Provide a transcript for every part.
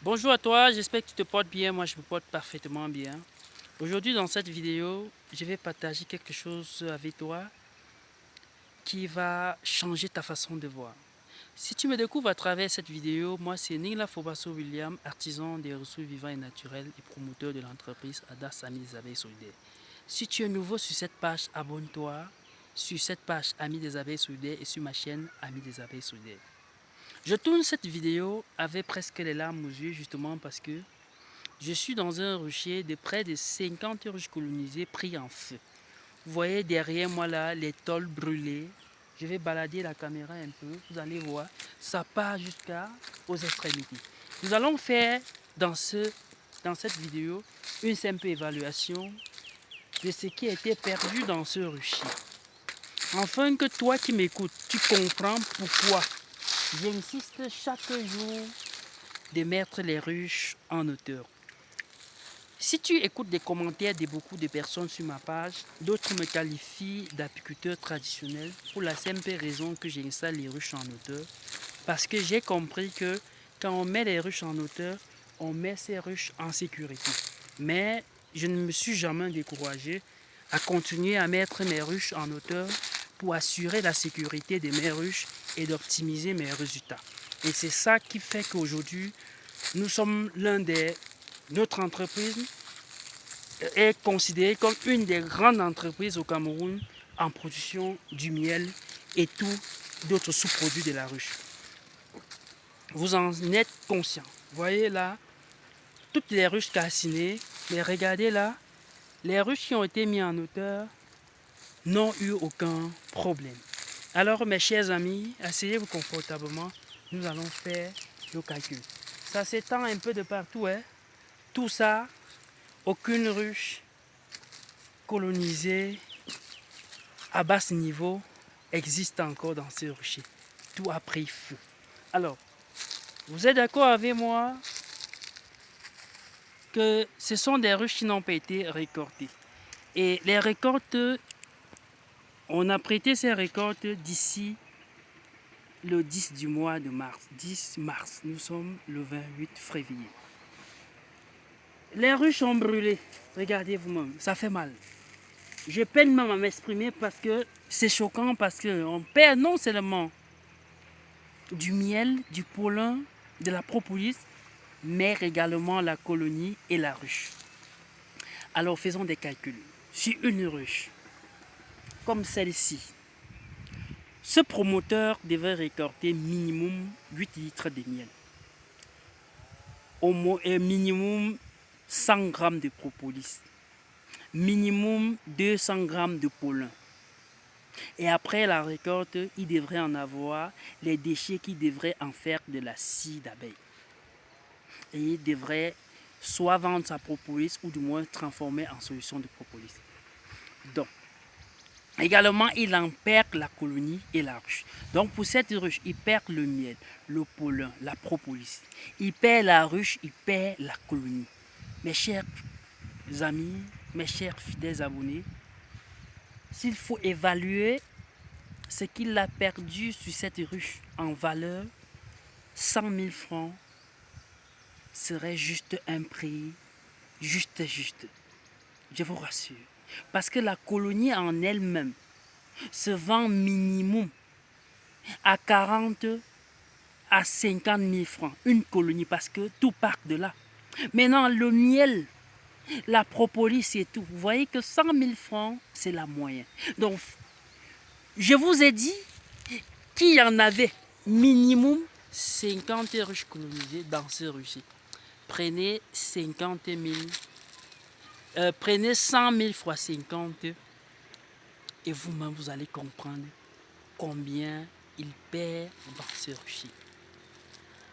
Bonjour à toi, j'espère que tu te portes bien, moi je me porte parfaitement bien. Aujourd'hui dans cette vidéo, je vais partager quelque chose avec toi qui va changer ta façon de voir. Si tu me découvres à travers cette vidéo, moi c'est Ningla Fobasso William, artisan des ressources vivantes et naturelles et promoteur de l'entreprise Adas Amis des Abeilles Solidaires. Si tu es nouveau sur cette page, abonne-toi sur cette page Amis des Abeilles Solidaires et sur ma chaîne Amis des Abeilles Solidaires. Je tourne cette vidéo avec presque les larmes aux yeux justement parce que je suis dans un rucher de près de 50 ruches colonisées pris en feu. Vous voyez derrière moi là les tôles brûlées. Je vais balader la caméra un peu, vous allez voir, ça part jusqu'aux extrémités. Nous allons faire dans cette vidéo une simple évaluation de ce qui a été perdu dans ce rucher. Afin que toi qui m'écoutes, tu comprends pourquoi j'insiste chaque jour de mettre les ruches en hauteur. Si tu écoutes des commentaires de beaucoup de personnes sur ma page, d'autres me qualifient d'apiculteur traditionnel pour la simple raison que j'installe les ruches en hauteur. Parce que j'ai compris que quand on met les ruches en hauteur, on met ces ruches en sécurité. Mais je ne me suis jamais découragé à continuer à mettre mes ruches en hauteur pour assurer la sécurité de mes ruches et d'optimiser mes résultats. Et c'est ça qui fait qu'aujourd'hui, nous sommes notre entreprise est considérée comme une des grandes entreprises au Cameroun en production du miel et tous d'autres sous-produits de la ruche. Vous en êtes conscient. Vous voyez là, toutes les ruches calcinées, mais regardez là, les ruches qui ont été mises en hauteur n'ont eu aucun problème. Alors mes chers amis, asseyez-vous confortablement, nous allons faire le calcul. Ça s'étend un peu de partout, hein. Tout ça, aucune ruche colonisée à bas niveau existe encore dans ces ruchers. Tout a pris feu. Alors, vous êtes d'accord avec moi que ce sont des ruches qui n'ont pas été récoltées. Et les récoltes, on a prêté ces récoltes d'ici le 10 du mois de mars. 10 mars, nous sommes le 28 février. Les ruches ont brûlé. Regardez vous-même, ça fait mal. Je peine même à m'exprimer parce que c'est choquant, parce qu'on perd non seulement du miel, du pollen, de la propolis, mais également la colonie et la ruche. Alors faisons des calculs. Sur une ruche, comme celle-ci, ce promoteur devrait récolter minimum 8 litres de miel. Et minimum 100 grammes de propolis. Minimum 200 grammes de pollen. Et après la récolte, il devrait en avoir les déchets qui devraient en faire de la scie d'abeille. Et il devrait soit vendre sa propolis ou du moins transformer en solution de propolis. Donc, également, il en perd la colonie et la ruche. Donc, pour cette ruche, il perd le miel, le pollen, la propolis. Il perd la ruche, il perd la colonie. Mes chers amis, mes chers fidèles abonnés, s'il faut évaluer ce qu'il a perdu sur cette ruche en valeur, 100 000 francs serait juste un prix juste. Je vous rassure. Parce que la colonie en elle-même se vend minimum à 40 à 50 000 francs. Une colonie, parce que tout part de là. Maintenant, le miel, la propolis et tout. Vous voyez que 100 000 francs, c'est la moyenne. Donc, je vous ai dit qu'il y en avait minimum 50 ruches colonisées dans ce rucher. Prenez 50 000, prenez 100 000 fois 50 et vous-même vous allez comprendre combien il perd dans ce rucher.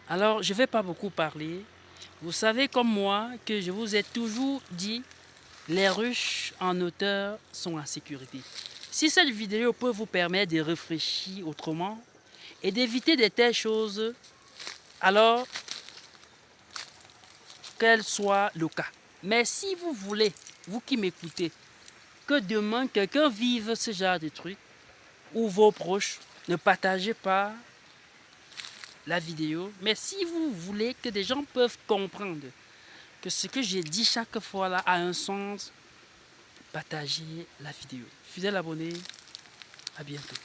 Alors, je ne vais pas beaucoup parler. Vous savez comme moi que je vous ai toujours dit, les ruches en hauteur sont en sécurité. Si cette vidéo peut vous permettre de réfléchir autrement et d'éviter de telles choses, alors qu'elle soit le cas. Mais si vous voulez, vous qui m'écoutez, que demain quelqu'un vive ce genre de truc, ou vos proches, ne partagez pas la vidéo. Mais si vous voulez que des gens peuvent comprendre que ce que j'ai dit chaque fois là a un sens, partagez la vidéo. Fidèles abonnés, à bientôt.